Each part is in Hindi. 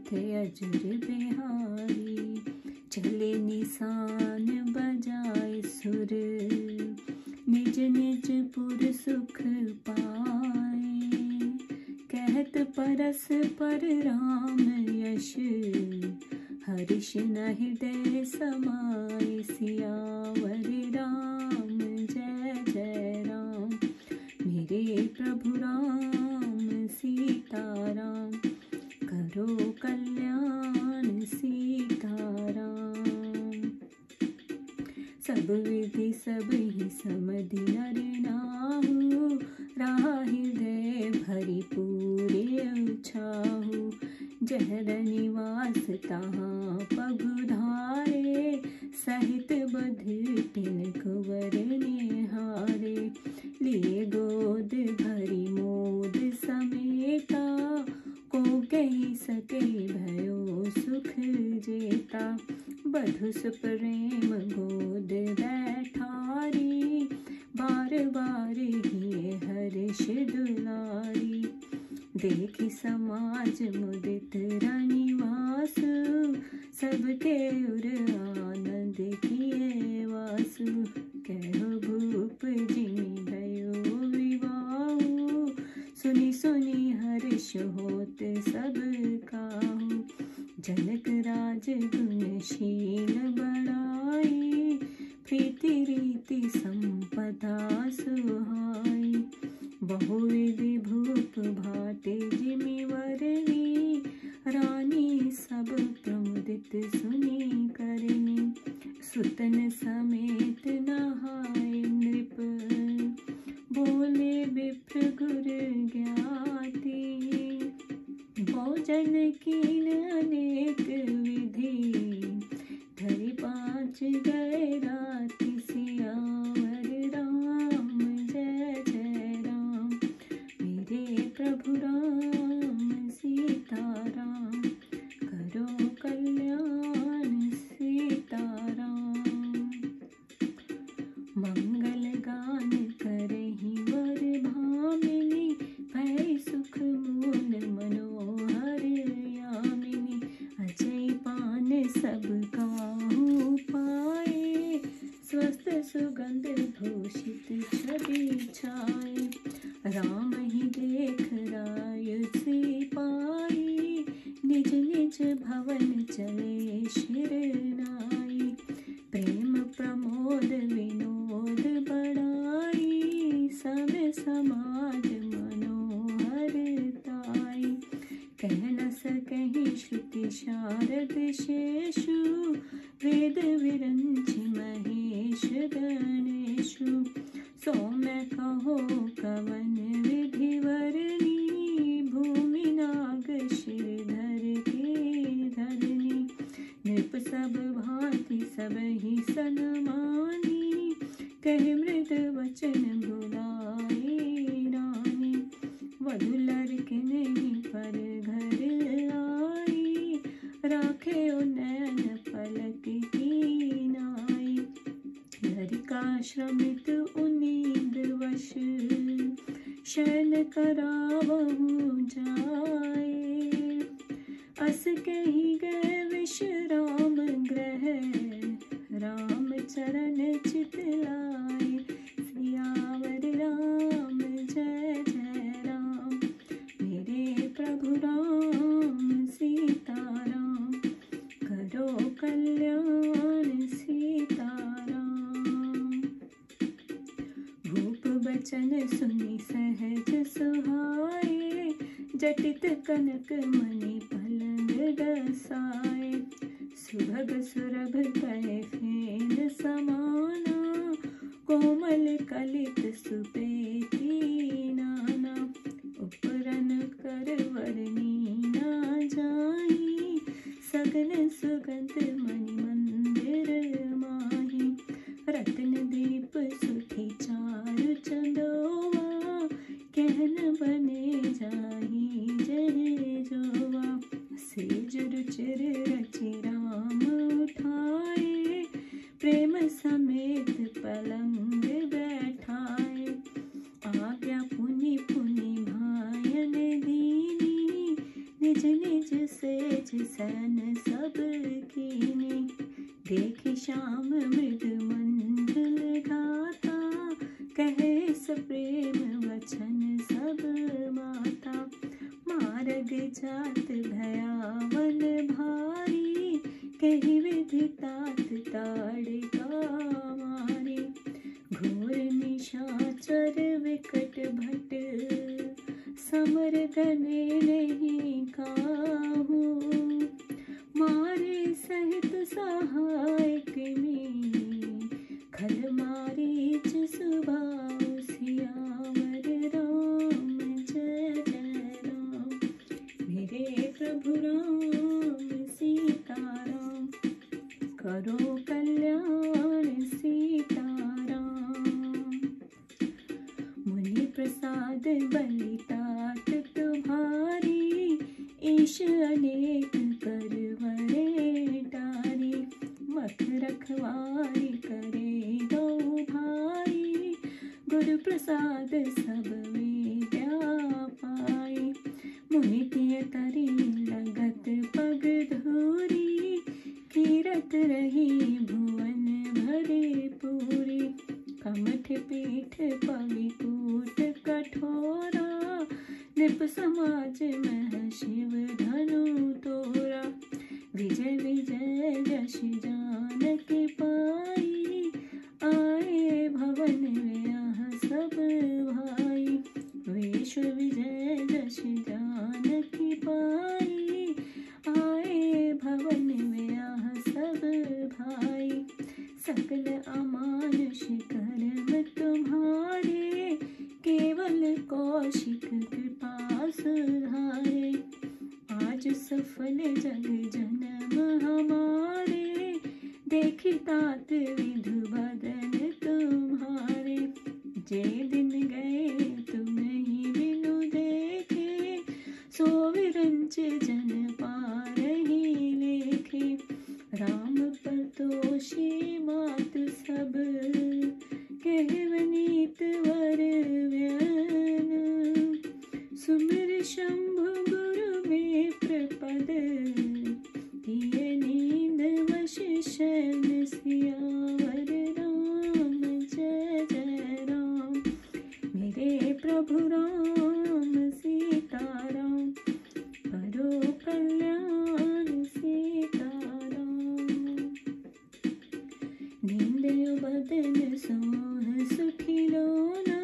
थे अजर बिहारी। चले निशान बजाए सुर, निज निज पुर सुख पाए। कहत परस पर राम यश, हर्ष न हृदय समाए। सियावर राम जय जय राम, मेरे प्रभु राम सीताराम। करो कल्याण सीताराम। सब विधि सब ही समधि नर नाहु, रहा हृदय भरी पूरे उछाहु। जहर निवास तहाँ पगुधारे, सहित बधि तिन कुंवर निहारे। लिए गोद भरी मोद समेता, को कही सके भयो सुख जेता। बधुस प्रेम गोद बैठारी, बार बार ही हर्ष दुलारी। देखी समाज मुदित रनिवास, सबके उर आनंद किए वासु। कहो भूप जिमि भयो विवाहु, सुनी सुनी हर्ष होत सब काहू। जनक राज गुणशील बड़ाई, प्रीति रीति संपदा सुहाई। बहुविधि भूप भाटे जिमि वरनी, रानी सब प्रमुदित सुनी करनी। सुतन समेत नहाए नृप, बोले विप्र गुर ज्ञाति। भोजन कीन अनेक विधि, धरि 5 गए राति। सियावर राम जय जय राम, मेरे प्रभु राम सीताराम। करो कल्याण सीताराम। मंगल गान करहि वर भामिनी, भय सुख मूल मनोहर यामिनी। अजय पान सब काहू पाए, स्वस्थ सुगंध भूषित छवि छाए। राम ही देख राय सी पाई, निज निज भवन चले शिरनाई। प्रेम प्रमोद विनोद बड़ाई, सब समाज मनोहरताई। कह न सकहि श्रुति शारद शेषु, वेद विरंचि महेश गणेशु। सो मैं कहो कवन विधि वरनी, भूमि नाग शिरधर के धरनी। नृप सब भांति सब ही सन्मानी, कह मृद वचन बुलाए रानी। वधु लड़किन पर घर आई, राखे नैन पलक की नाई। लड़का श्रमित उनींद वश, शयन करावहु जाए। अस कही गए विश्राम ग्रह, राम चरण चित लाए। सियावर राम जय जय राम, मेरे प्रभु राम सीताराम। करो कल्याण सीताराम। भूप बचन सुनि सहज सुहाए, जटित कनक मणि पलंग डसाए। सुभग सुरभ पै फेन समाना, कोमल कलित सुपेती नाना। उपरन कर वरनी ना जाई, सगन सुगंध मणि मंदिर माही। रत्न दीप सुखी चारु चंदोवा, कहन बने जाही जय जोवा। सेज रुचिर रचि राम उठाए, प्रेम समेत पलंग बैठाए। आज्ञा पुनि पुनि भायन दीनी, निज निज सेज तन सब कीने। देखी श्याम मृद मंजुल गाता, कहे सप्रेम वचन सब माता। मार्ग जात भयावन भारी, कही विधि तात ताड़िका मारी। घोर निशाचर विकट भट, समर गने नहीं काहू। मारे सहित सहायक में, खल मारीच सुबाहु। सियावर राम जय जय राम, मेरे प्रभु राम सीताराम। करो कल्याण सीताराम। मुनि प्रसाद बलि तात तुम्हारी, ईश अनेक करवरे टारी। मख रखवारी करे गौ भाई, गुरु प्रसाद सब विद्या पाई। मुनि तिय तरी लगत पग धूरी, कीरत रही भुवन भरे पूरी। कमठ पीठ पविकूट कठोरा, नृप समाज मह शिव धनु तोरा। विजय विजय यश जानकी पाई, आए भवन में सब भाई। विश्व विजय यश जानकी पाई, आए भवन में सब भाई। सकल अमानुष कर्म तुम्हारे, केवल कौशिक कृपा सुधारे। आज सफल जग जन्म हमारे, देखी तात विधु बदन तुम्हारे। जे दिन गए तुम नहीं बिनु देखे, सो विरंच जन पारही लेखे। राम परतोषी मात सब, कहवनीत वर व्यन। सुमिर शंभु गुरु विप्रपद, दिए नींद वश शयन। सियावर राम जय जय राम, मेरे प्रभु राम सीताराम। करो कल्याण सीताराम। नींद बदन सोह सुखी लोना,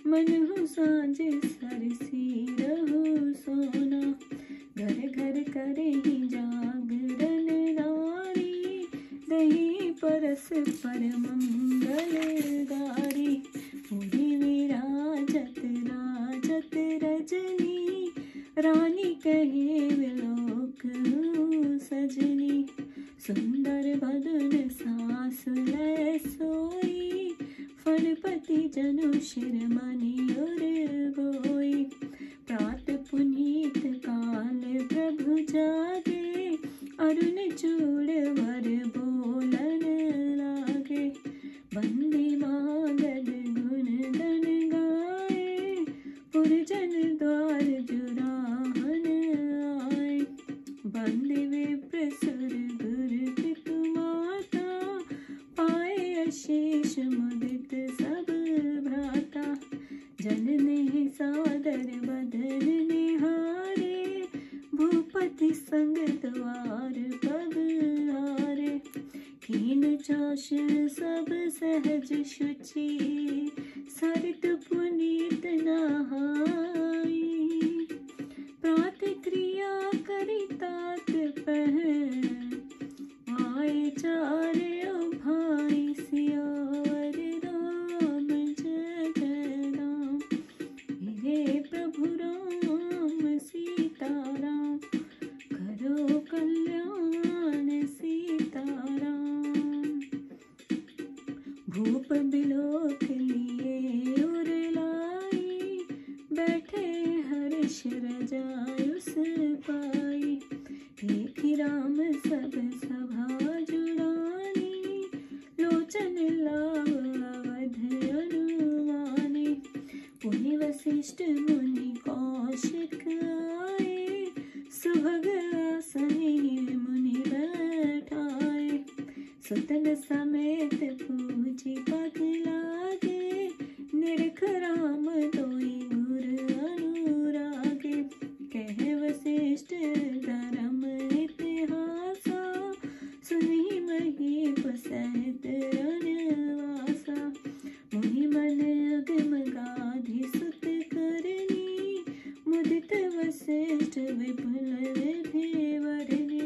मनहु साँझ सरसी रहु सोना। घर घर करे ही जागरण नारी, दही परस पर मंगल गारी। पूरी विराजत राजत रजनी, रानी कहे विलोक सजनी। सुंदर बदन सास लय सोई, फलपति जनु शिरमणि उर गोई। प्रात पुनीत काल प्रभु जागे, अरुण चूड़ वर बोलन लागे। बंदी मागध गुण गण गाए, पुरजन द्वार जुराहन आए। बंदी विप्र सुर गुर पितु माता, पाए अशेष मुदित सब भ्राता। जनने सादर बदन निहारे, भूपति संग द्वार पग हारे। कीन चाश सब सहज शुचि, सरित पुनीत नहाई। प्रात क्रिया करी तात पहर, आए चारे भाई। सियावर राम जय जय राम, मेरे प्रभु राम सीताराम। करो कल्याण सीताराम। भूप बिलोक लिए उर लाई, बैठे हर्ष रजायुस पाई। देखी राम सब सभा जुड़ानी, लोचन लाव अवध अनुमानी। पुनि वशिष्ठ मुनि कौशिक आए, सुभग आसन समेत पूजी पगलागे, निरख राम दोई गुर अनुरागे। कह वशिष्ठ धर्म इतिहासा, सुनि महीप सहित रनवासा। मोहि मन अगम गाधि सुत करनी, मुदित वशिष्ठ विपुल विधि वरनी।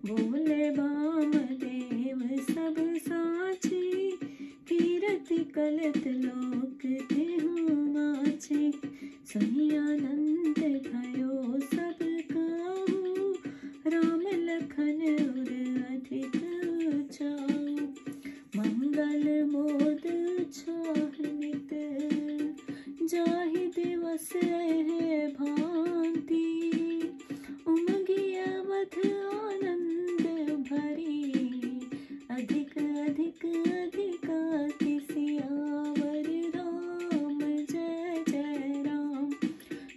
बोले वामदेव सब साची, कीरति कलत लोक तेहु माची। सुनि आनंद भयो सब कहूँ, राम लखन उर अधिक चाऊ। मंगल मोद छाहनित, जाहि दिवस है भांति। उमगी अवध आनंद भरी, अधिक अधिक अधिक सियावर राम जय जय राम।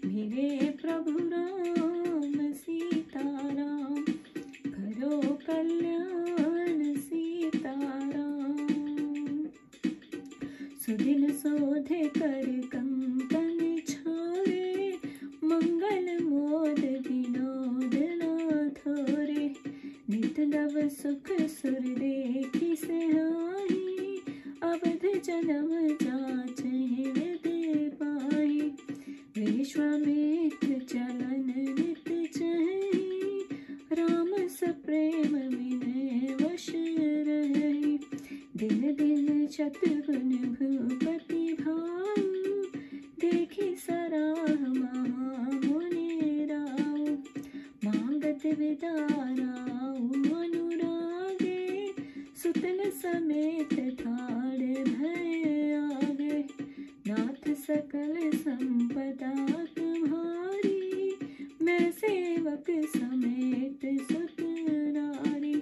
मेरे प्रभु राम सीताराम, करो कल्याण सीताराम। सुदिन सोधे कर कंकन छोरे, मंगल मोद विनोद न थोरे। नित नव सुख सुर देखि सहाई, अवध जनम जाचहि विधि पाई। विश्वामित्र चलन नित चहि, राम सप्रेम विनय वश रहि। दिन दिन शत्रुघ्न भूपति भाऊ, देखि सराह महामुनि राऊ। मांगत विदाराऊ अनुरागे, सुतन समेत ठाड़ भय आगे। नाथ सकल संपदा तुम्हारी, मैं सेवक समेत सुत नारी।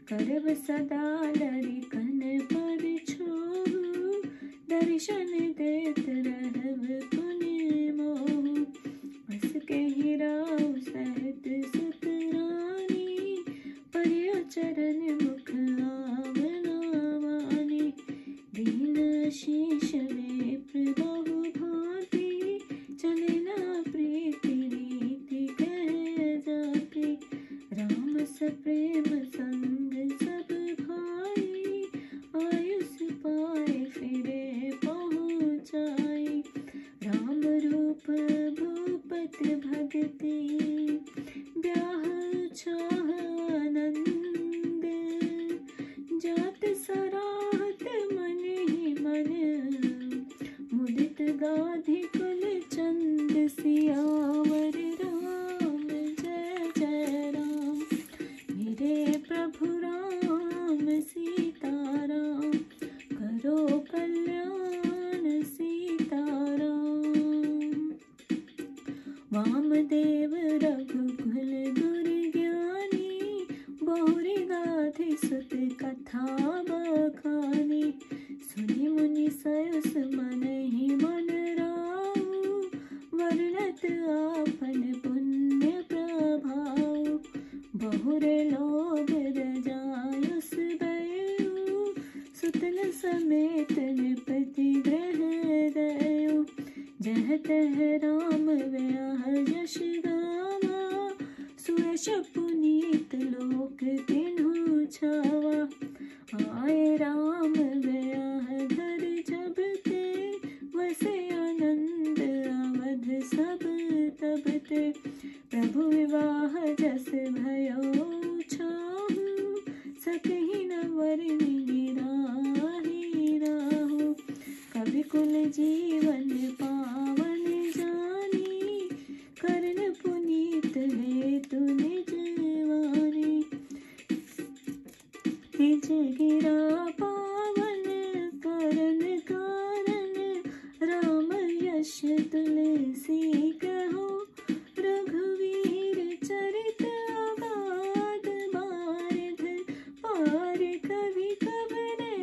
करब सदा लरिकन पर छोहु, दर्शन देत रहब पुनि मोहु। बस कहि राउ सहित सुत रानी, पर्यो चरण मुख आवना मानी। दीन शीश विप्र बहु भांति, चले न प्रीति रीति कह जाति। राम सप्रेम संग सब भाई, आयुष पाए फिरे पहुँचाई। राम रूप भूपत भगति, ब्याह छाह आनंद। जात सराहत मन ही मन, मुदित गाधि कुल चंद। सियावर राम जय जय राम, मेरे प्रभु राम सीताराम। करो कल्याण सीताराम। वामदेव रघुकुल गुर ज्ञानी, बहुरी गाधि सुत कथा बखानी। सुनि मुनि सयुस मन ही मन राऊ, वर्णत आपन पुण्य प्रभाऊ। बहुरे लोग रजायुस भयो, सुतन समेत नृपति ग्रह दयो। जह तह राम व्याह यश गावा, सुयश पुनीत लोक तिन्हु छावा। आए राम व्याह घर जब ते, वसे आनंद अवध सब तब ते। प्रभु विवाह जस भयो छाहु, सकहि न वरनि राहि राहु। कवि कुल जीवन पावन जानी, करन पुनीत हेतु निज वानी। निज गिरा पावन करन कारण, राम यश तुलसी कहो। रघुवीर चरित अगाध बारिध, पार कवि कबने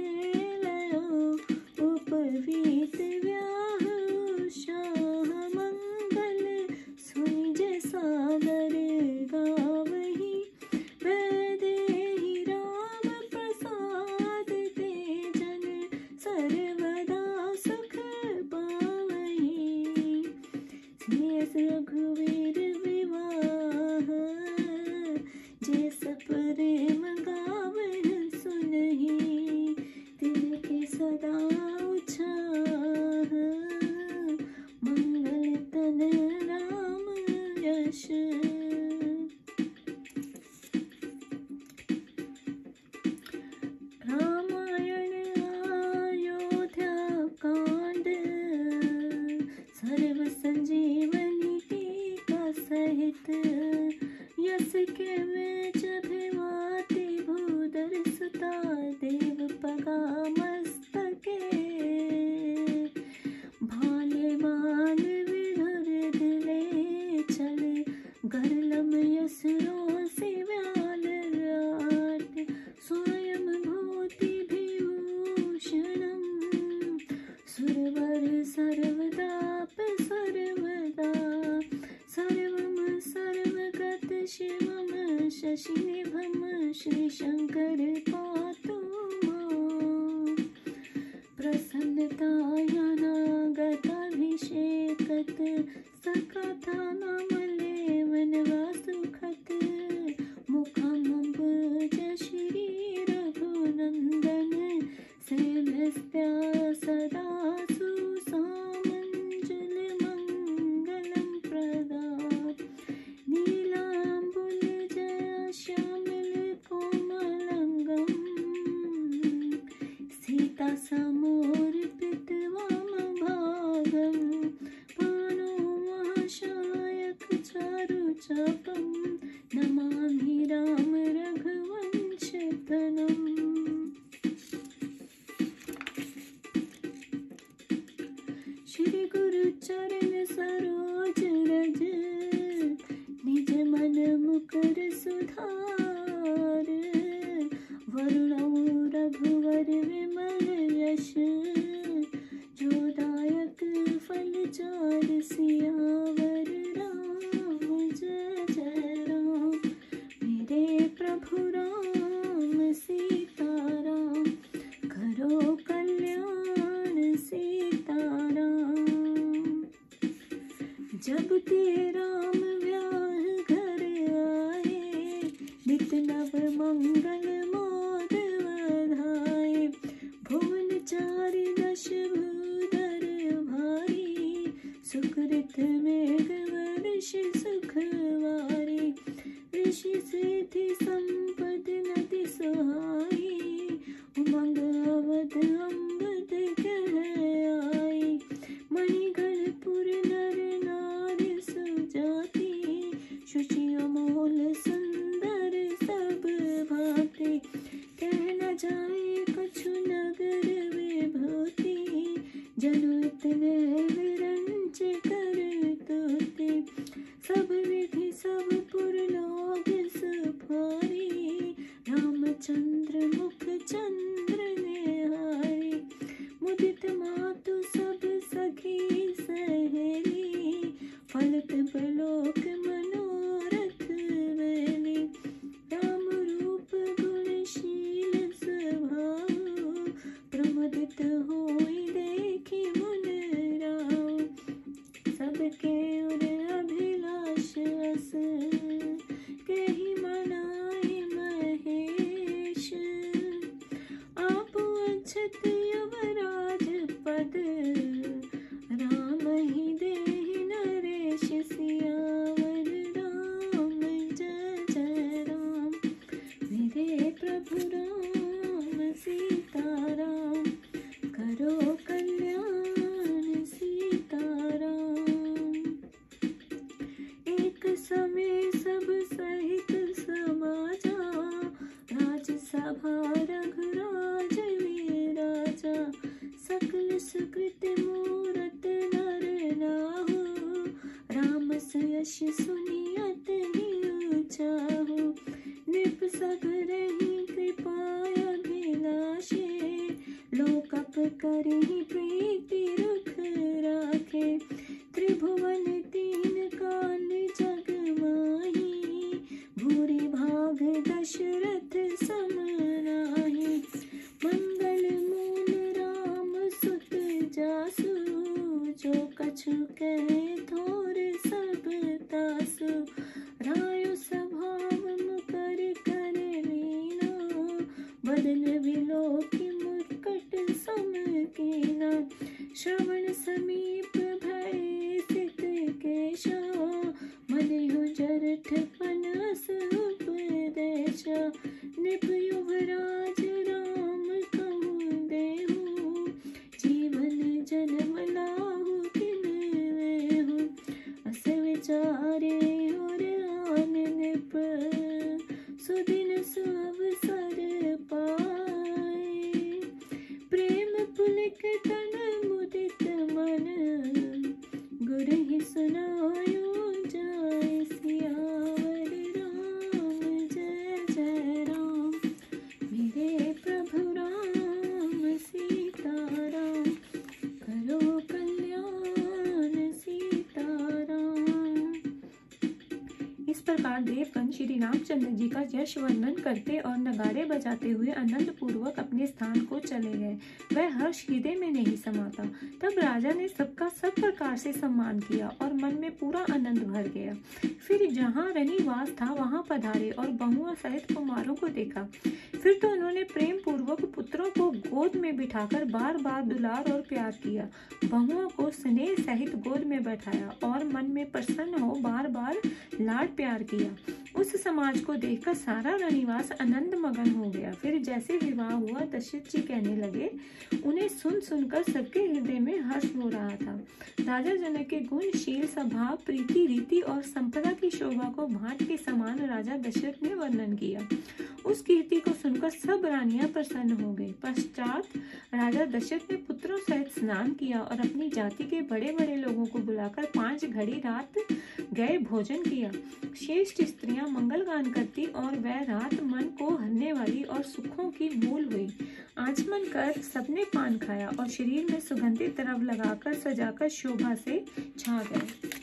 लयो। उपवीत व्याह शाह मंगल, सुनि जे सादर गावही। वैदेही राम प्रसाद प्रसन्नतायानागताभिषेकत सकाथा नामले वनवासुखत मुखमबुज श्री रघुनंदन सेनस्त्या सदा सुसामञ्जल मंगलं प्रदा नीलाम्बुल जय श्यामल कोमलंगम सीता समोर्पित वामभागं पाणो महाशायक चारुचापं नमामि राम रघुवंशधनम्। श्री गुरु चरण सरोज रज निज मन मुकुर सुधार वरुणौ रघुवर विमल यश जोदायक फल चार सियावर राम जय जय राम। मेरे प्रभु राम सीताराम करो कल्याण सीताराम। जब ते राम व्याह घर आए नित नव मंगल मोद बधाए भुवन चारि दश भूधर भारी सुकृत मेघ वर्ष सुखवारी ऋषि सिद्धि संपद नदि सहाई उमंग अवध अम्बद कह आई मणिगढ़पुर नर नारी सुजाति शुचि अमोल सुंदर सब भांति कह न जाए कछु नगर विभूति जनु इतने विरंच कर तोते सब विधि सब पुर लोग सुभारी रामचंद्र मुख चंद्र निहारी मुदित मातु सब सखी सहेली फलत बलोक मनोरथ वेली राम रूप गुणशील स्वभाव प्रमुदित होई देखी मुन राव सबके उर अभिलाष अस केहि मनाई महेश आप अक्षत यमराज पद राम ही देहि नरेश सियावर राम जय जय राम। मेरे प्रभु राम सीताराम करो कल्याण सीताराम। एक समय सब सहित समाजा राजसभा रघुराज विराजा सकल सुकृत मूरत नर नाहु राम यश सुनियत ही चाहु नृप सगरहि कृपाभिलाषे लोकप करहि प्रीति रुख राखे त्रिभुवन तीन काल जग माही भूरि भाग दशरथ सम नाहि मंगल मूल राम सुत जासु जो कछु कहे थोर सब तासु रायो स्वभाव मुकर करे लीना बदन विलोकि मुर्कट सम कीना श्रवण समीप भय सित केशा मलयु जरठ पनस उपदेशा निप युवराज राम कहु देहु जीवन जन्म लाहु किन लेहु अस विचारे और आन निप सुदिन सुअवसर पाए प्रेम पुलक तन मुदित मन गुरहि सुनायो जाय सियावर राम जय जय राम। मेरे प्रभु राम सीताराम करो कल्याण सीताराम। इस प्रकार देवगण श्री रामचंद्र जी का यश वर्णन करते और नगाड़े बजाते हुए आनंद पूर्वक अपने स्थान को चले गए। वह हर्ष हृदय में नहीं समाता। तब राजा ने सबका सब प्रकार से सम्मान किया और मन में पूरा आनंद भर गया। फिर जहाँ रनिवास था वहाँ पधारे और बहुओं सहित कुमारों को देखा। फिर तो उन्होंने प्रेम पूर्वक पुत्रों को गोद में बिठाकर बार बार दुलार और प्यार किया। बहुओं को स्नेह सहित गोद में बैठाया और मन में प्रसन्न हो बार बार लाड प्यार किया। उस समाज को देखकर सारा रनिवास आनंद मगन हो गया। फिर जैसे विवाह हुआ दशरथ जी कहने लगे, उन्हें सुन सुनकर सबके हृदय में हर्ष हो रहा था। राजा जनक के गुण, शील, स्वभाव, प्रीति, रीति और संपदा की शोभा को भाट के समान राजा दशरथ ने वर्णन किया। उस कीर्ति को सुनकर सब रानियां प्रसन्न हो गई। पश्चात राजा दशरथ ने पुत्रों सहित स्नान किया और अपनी जाति के बड़े बड़े लोगों को बुलाकर 5 घड़ी रात गए भोजन किया। श्रेष्ठ स्त्रियां मंगल गान करती और वह रात मन को हरने वाली और सुखों की मूल हुई। आचमन कर सबने पान खाया और शरीर में सुगंधित द्रव्य लगाकर सजाकर शोभा से छा गए।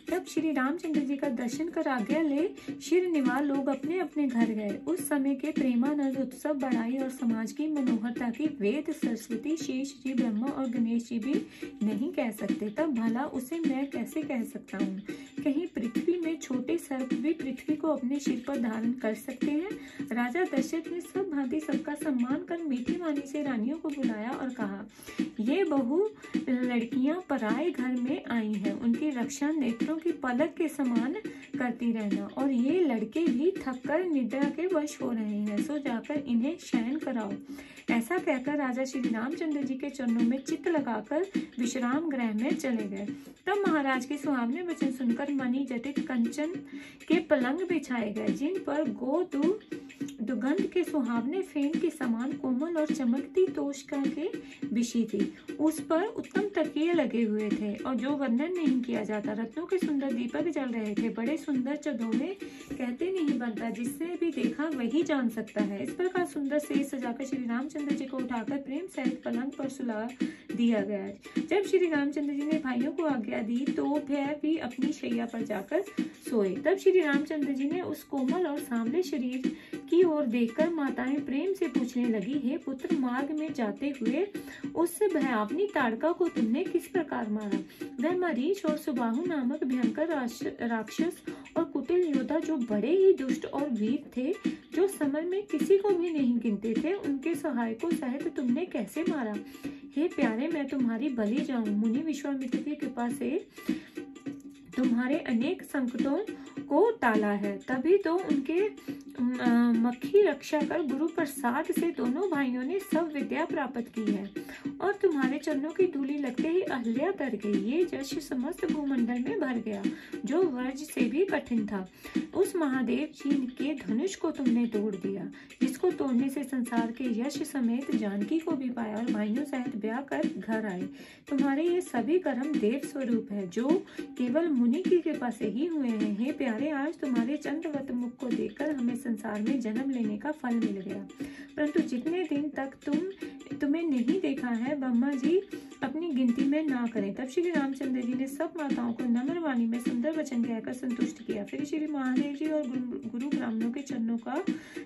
तब श्री रामचंद्र जी का दर्शन कर आज्ञा ले शिरनिवाल लोग अपने अपने घर गए। उस समय के प्रेमानंद, उत्सव, बड़ाई और समाज की मनोहरता की वेद, सरस्वती, शेष जी, ब्रह्मा और गणेश जी भी नहीं कह सकते। तब भला उसे मैं कैसे कह सकता हूँ? कहीं पृथ्वी में छोटे सर्प भी पृथ्वी को अपने सिर पर धारण कर सकते हैं? राजा दशरथ ने सब भांति सबका सम्मान कर मीठी वाणी से रानियों को बुलाया और कहा, ये बहु लड़कियां पराए घर में आई हैं। उनकी रक्षा नेत्रों की पलक के समान करती रहना, और ये लड़के भी थककर निद्रा के वश हो रहे हैं, सो जाकर इन्हें शयन कराओ। ऐसा कहकर राजा श्री रामचंद्र जी के चरणों में चित्त लगाकर विश्राम गृह में चले गए। तब महाराज के सुहावने वचन सुनकर मणि जटित कंचन के पलंग बिछाए गए, जिन पर दुगंध के सुहावने फेन के समान कोमल और चमकती तोषका के बिछी थी। उस पर उत्तम तकिए लगे हुए थे और जो वर्णन नहीं किया जाता। रत्नों के सुंदर दीपक जल रहे थे। बड़े सुंदर चदोने कहते नहीं बनता, जिससे भी देखा वही जान सकता है। इस प्रकार सुंदर से सजाकर श्री रामचंद्र जी को उठाकर प्रेम सहित पलंग पर सुला दिया गया। जब श्री रामचंद्र जी ने भाइयों को आज्ञा दी तो वह भी अपनी शैया पर जाकर सोए। तब श्री रामचंद्र जी ने उस कोमल और सांवले शरीर की ओर देखकर माताएं प्रेम से पूछने लगी, हे पुत्र, मार्ग में जाते हुए उस भयावनी ताड़का को तुमने किस प्रकार मारा? वह मरीच और सुबाहु नामक भयंकर राक्षस और कुटिल योद्धा, जो बड़े ही दुष्ट और वीर थे, जो समर में किसी को भी नहीं गिनते थे, उनके सहायकों सहित तुमने कैसे मारा? हे प्यारे, मैं तुम्हारी बलि जाऊं। मुनि विश्वामित्र की कृपा से तुम्हारे अनेक संकटों को टाला है, तभी तो उनके मक्खी रक्षा कर गुरु प्रसाद से दोनों भाइयों ने सब विद्या प्राप्त की है, और तुम्हारे चरणों की धूलि लगते ही अहल्या तर गई। ये यश समस्त भूमंडल में भर गया, जो वर्ज से भी कठिन था। उस महादेव जी के धनुष को तुमने तोड़ दिया, जिसको तोड़ने से संसार के यश समेत जानकी को भी पाया और भाइयों सहित ब्याह कर घर आए। तुम्हारे ये सभी कर्म देव स्वरूप है, जो केवल मुनि की कृपा से ही हुए हैं। हे प्यारे, आज तुम्हारे चंद्रवत मुख को देखकर हमें संसार में जन्म लेने का फल मिल गया, परंतु जितने दिन तक तुम्हें नहीं देखा है, ब्रह्मा जी अपनी गिनती में ना करें। तब श्री रामचंद्र जी ने सब माताओं को नम्र वाणी में सुंदर वचन कहकर संतुष्ट किया। फिर श्री महादेव जी और गुरु ब्राह्मणों के चरणों का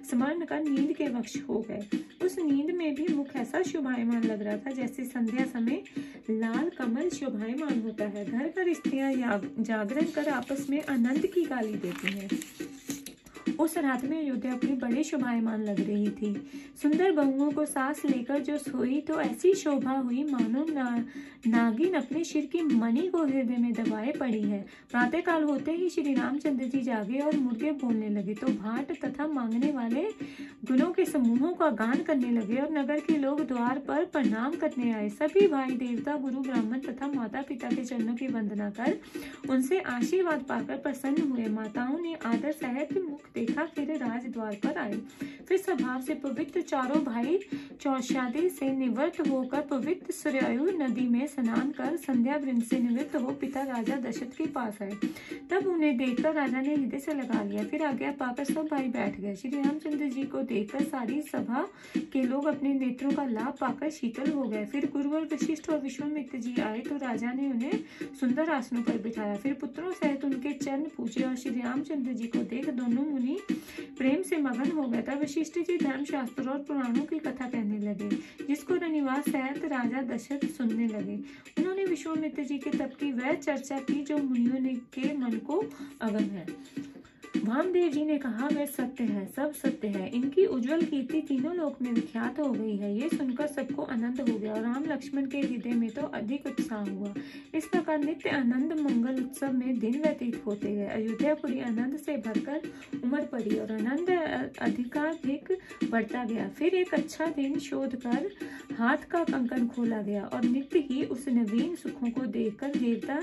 स्मरण कर नींद के वश हो गए। उस नींद में भी मुख ऐसा शोभायमान लग रहा था जैसे संध्या समय लाल कमल शोभायमान होता है। घर घर स्त्रियां जागरण कर आपस में आनंद की गाली देती हैं। उस रात में अयोध्या अपनी बड़े शोभायमान लग रही थी। सुंदर बहुओं को सांस लेकर जो सोई तो ऐसी शोभा हुई मानो नागिन अपने सिर की मणि को हृदय में दबाए पड़ी है। प्रातः काल होते ही श्री रामचंद्र जी जागे और मुर्गे बोलने लगे तो भाट तथा मांगने वाले गुणों के समूहों का गान करने लगे और नगर के लोग द्वार पर प्रणाम करने आए। सभी भाई देवता, गुरु ब्राह्मण तथा माता पिता के चरणों की वंदना कर उनसे आशीर्वाद पाकर प्रसन्न हुए। माताओं ने आदर सहित मुख देखा, फिर राजद्वार पर आए। फिर स्वभाव से पवित्र चारों भाई चौशादी से निवृत्त होकर पवित्र सरयू नदी में स्नान कर संध्या वृंद से निवृत्त हो पिता राजा दशरथ के पास आए। तब उन्हें देखकर राजा ने हृदय से लगा लिया। फिर आज्ञा पाकर सब भाई बैठ गए। श्री रामचंद्र जी को देखकर सारी सभा के लोग अपने नेत्रों का लाभ पाकर शीतल हो गए। फिर गुरुवर वशिष्ठ और विश्वामित्र जी आए तो राजा ने उन्हें सुंदर आसनों पर बिठाया। फिर पुत्रों सहित उनके चरण पूजे और श्री रामचंद्र जी को देख दोनों मुनि प्रेम से मगन हो गए। तब वशिष्ठ जी धर्मशास्त्र और पुराणों की कथा कहने लगे, जिसको रनिवास सहित राजा दशरथ सुनने लगे। उन्होंने विश्वामित्र जी के तप की वह चर्चा की जो मुनियों के मन को अगम है। वामदेव जी ने कहा, वह सत्य है, सब सत्य है। इनकी उज्जवल कीर्ति तीनों लोक में विख्यात हो गई है। ये सुनकर सबको आनंद हो गया और राम लक्ष्मण के हृदय में तो अधिक उत्साह हुआ। इस प्रकार नित्य आनंद मंगल उत्सव में दिन व्यतीत होते गए। अयोध्यापुरी आनंद से भरकर उमड़ पड़ी और आनंद अधिकाधिक बढ़ता गया। फिर एक अच्छा दिन शोध कर हाथ का कंकन खोला गया और नित्य ही उस नवीन सुखों को देखकर देवता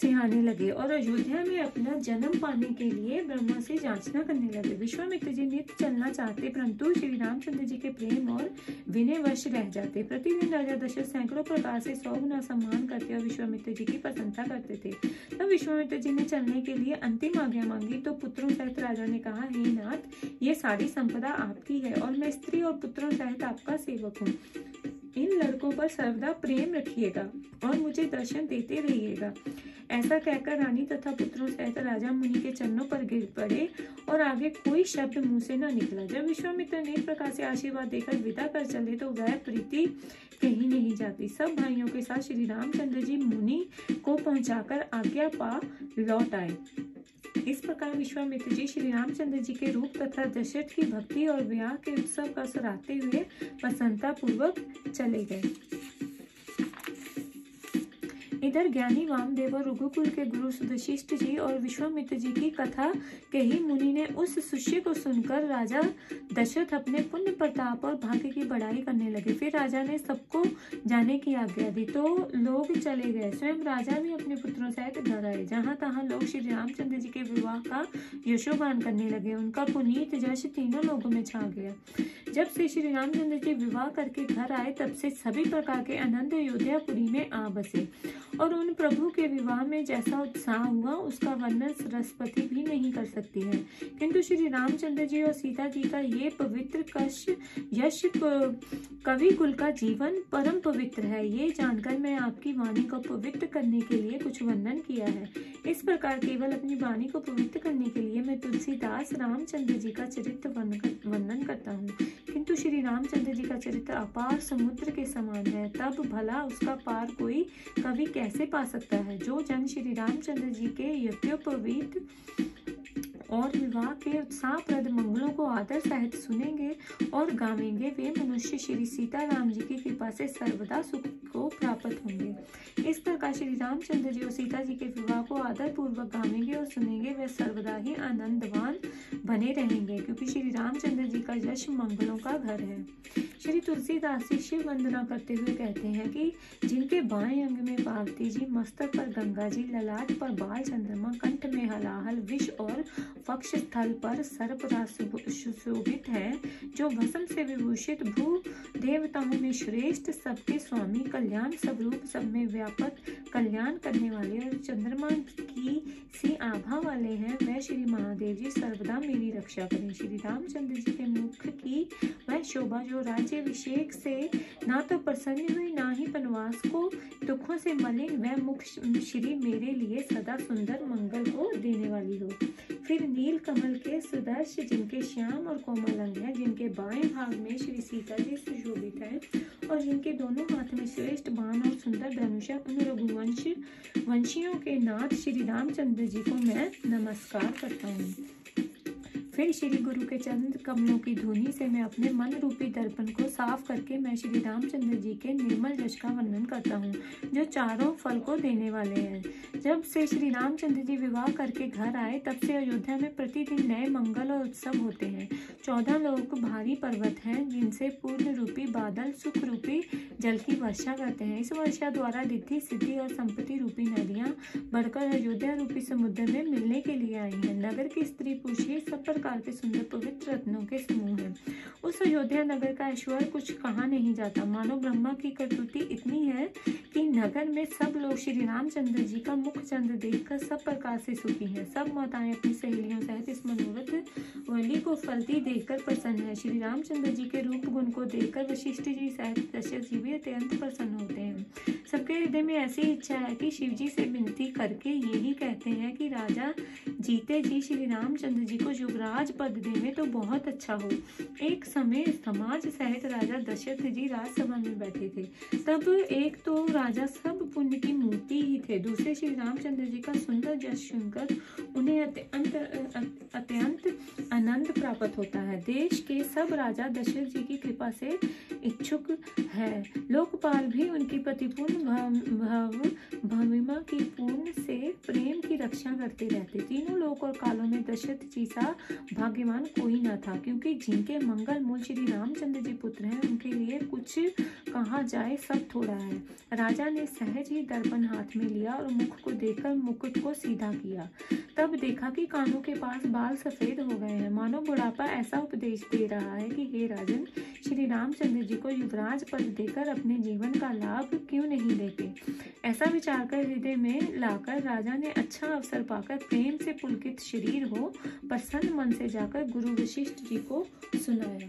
सिहाने लगे और अयोध्या में अपना जन्म पाने के लिए ब्रह्मा से याचना करने लगे। विश्वामित्र जी नित्य चलना चाहते, परंतु श्री रामचंद्र जी के प्रेम और विनय वश रह जाते। प्रतिदिन राजा दशरथ सैकड़ों प्रकार से 100 गुना सम्मान करते और विश्वामित्र जी की प्रशंसा करते थे। तब विश्वामित्र जी ने चलने के लिए अंतिम आज्ञा मांगी तो पुत्रों सहित राजा ने कहा, हे नाथ, ये सारी संपदा आपकी है और मैं स्त्री और पुत्रों सहित आपका सेवक हूँ। इन लड़कों पर सर्वदा प्रेम रखिएगा और मुझे दर्शन देते रहिएगा। ऐसा कहकर रानी तथा पुत्रों सहित राजा मुनि के चरणों पर गिर पड़े और आगे कोई शब्द मुंह से न निकला। जब विश्वामित्र ने एक प्रकार से आशीर्वाद देकर विदा कर चले तो वह प्रीति कहीं नहीं जाती। सब भाइयों के साथ श्री रामचंद्र जी मुनि को पहुंचाकर आज्ञा पा लौट आए। इस प्रकार विश्वामित्र जी श्री रामचंद्र जी के रूप तथा दशरथ की भक्ति और विवाह के उत्सव का सराहते हुए प्रसन्नता पूर्वक चले गए। इधर ज्ञानी वामदेव और रघुकुल के गुरु वशिष्ठ जी और विश्वामित्र जी की कथा कही मुनि ने उस शिष्य को सुनकर राजा दशरथ अपने पुण्य प्रताप और भाग्य की बड़ाई करने लगे। फिर राजा ने सबको जाने की आज्ञा दी तो लोग चले गए। स्वयं राजा भी अपने पुत्रों सहित घर आए। जहाँ तहाँ लोग श्री रामचंद्र जी के विवाह का यशोगान करने लगे। उनका पुनीत यश तीनों लोगों में छा गया। जब से श्री रामचंद्र जी विवाह करके घर आए तब से सभी प्रकार के आनंद अयोध्यापुरी में आ बसे और उन प्रभु के विवाह में जैसा उत्साह हुआ उसका वर्णन सरस्वती भी नहीं कर सकती है। किंतु श्री रामचंद्र जी और सीता जी का ये पवित्र यश कवि कुल का जीवन परम पवित्र है। ये जानकर मैं आपकी वाणी को पवित्र करने के लिए कुछ वर्णन किया है। इस प्रकार केवल अपनी वाणी को पवित्र करने के लिए मैं तुलसीदास रामचंद्र जी का चरित्र वर्णन करता हूँ। किंतु श्री रामचंद्र जी का चरित्र अपार समुद्र के समान है। तब भला उसका पार कोई कवि कैसे पा सकता है। जो जन श्री रामचंद्र जी के यज्ञोपवीत और विवाह के उत्साहप्रद मंगलों को आदर सहित सुनेंगे और गावेंगे वे मनुष्य श्री सीताराम जी की कृपा से सर्वदा सुख को प्राप्त होंगे। इस प्रकार श्री रामचंद्र जी और सीता जी के विवाह को आदर पूर्वक गावेंगे और सुनेंगे वे सर्वदा ही आनंदवान बने रहेंगे, क्योंकि श्री रामचंद्र जी का यश मंगलों का घर है। श्री तुलसीदास जी शिव वंदना करते हुए कहते हैं कि जिनके बाएं अंग में पार्वती जी, मस्तक पर गंगा जी, ललाट पर बाल चंद्रमा, कंठ में हलाहल विष और वक्ष स्थल पर सर्पराज सुशोभित है, जो भस्म से विभूषित भू देवताओं में श्रेष्ठ, सबके स्वामी, कल्याण स्वरूप, सब में व्यापक, कल्याण करने वाले और चंद्रमा की सी आभा वाले हैं, वह श्री महादेव जी सर्वदा मेरी रक्षा करें। श्री रामचंद्र जी के मुख की वह शोभा जो राज्याभिषेक से ना तो प्रसन्न हुई ना ही वनवास को दुखों से मलिन, वह मुख श्री मेरे लिए सदा सुंदर मंगल को देने वाली हो। फिर नील कमल के सुदर्श, जिनके श्याम और कोमल अंग हैं, जिनके बाएं भाग में श्री सीता जी सुशोभित हैं और जिनके दोनों हाथ में श्रेष्ठ बाण और सुंदर धनुष है, उन रघुवंश वंशियों के नाथ श्री रामचंद्र जी को मैं नमस्कार करता हूँ। फिर श्री गुरु के चरण कमलों की धुनी से मैं अपने मन रूपी दर्पण को साफ करके मैं श्री रामचंद्र जी के निर्मल यश का वर्णन करता हूँ, जो चारों फल को देने वाले हैं। जब से श्री रामचंद्र जी विवाह करके घर आए तब से अयोध्या में प्रतिदिन नए मंगल और उत्सव होते हैं। 14 लोक भारी पर्वत हैं, जिनसे पूर्ण रूपी बादल सुख रूपी जल की वर्षा करते हैं। इस वर्षा द्वारा रिद्धि सिद्धि और संपत्ति रूपी नदियाँ बढ़कर अयोध्या रूपी समुद्र में मिलने के लिए आई हैं। नगर की स्त्री पुरुष सब प्रकार के सुंदर पवित्र रत्नों के समूह हैं। उस अयोध्या नगर का ऐश्वर्य कुछ कहा नहीं जाता। मानो ब्रह्मा की करतुती इतनी है कि नगर में सब लोग श्री रामचंद्र जी का मुख चंद्र देखकर सब प्रकार से सुखी हैं। सब माताएं अपनी सहेलियों सहित इस मनोरथ वली को फलती देखकर प्रसन्न है। श्री रामचंद्र जी के रूप गुण को देखकर वशिष्ठ जी सहित दशरथ जी भी अत्यंत प्रसन्न होते हैं। सबके हृदय में ऐसी इच्छा है कि शिव जी से विनती करके यही कहते हैं कि राजा जीते जी श्री रामचंद्र जी को युवराज पद देवे तो बहुत अच्छा हो। एक समय समाज सहित राजा दशरथ जी राजसभा में बैठे थे। तब एक तो राजा सब पुण्य की मूर्ति ही थे, दूसरे श्री रामचंद्र जी का सुंदर यश सुनकर उन्हें अत्यंत आनंद प्राप्त होता है। देश के सब राजा दशरथ जी की कृपा से इच्छुक है। लोकपाल भी उनकी प्रतिपूर्ण भविमा की पूर्ण से प्रेम की रक्षा करते रहते। तीनों लोक और कालों में दशरथ जी सा भाग्यवान कोई न था, क्योंकि जिनके मंगल मूल श्री रामचंद्र जी पुत्र हैं उनके लिए कुछ कहा जाए सब थोड़ा है। राजा ने सहज ही दर्पण हाथ में लिया और मुख को देखकर मुकुट को सीधा किया। तब देखा कि कानों के पास बाल सफेद हो गए हैं। मानो बुढ़ापा ऐसा उपदेश दे रहा है कि हे राजन, श्री रामचंद्र जी को युवराज पद देकर अपने जीवन का लाभ क्यों नहीं लेते। ऐसा विचार कर हृदय में लाकर राजा ने अच्छा अवसर पाकर प्रेम से पुलकित शरीर हो प्रसन्न मन से जाकर गुरु वशिष्ठ जी को सुनाया।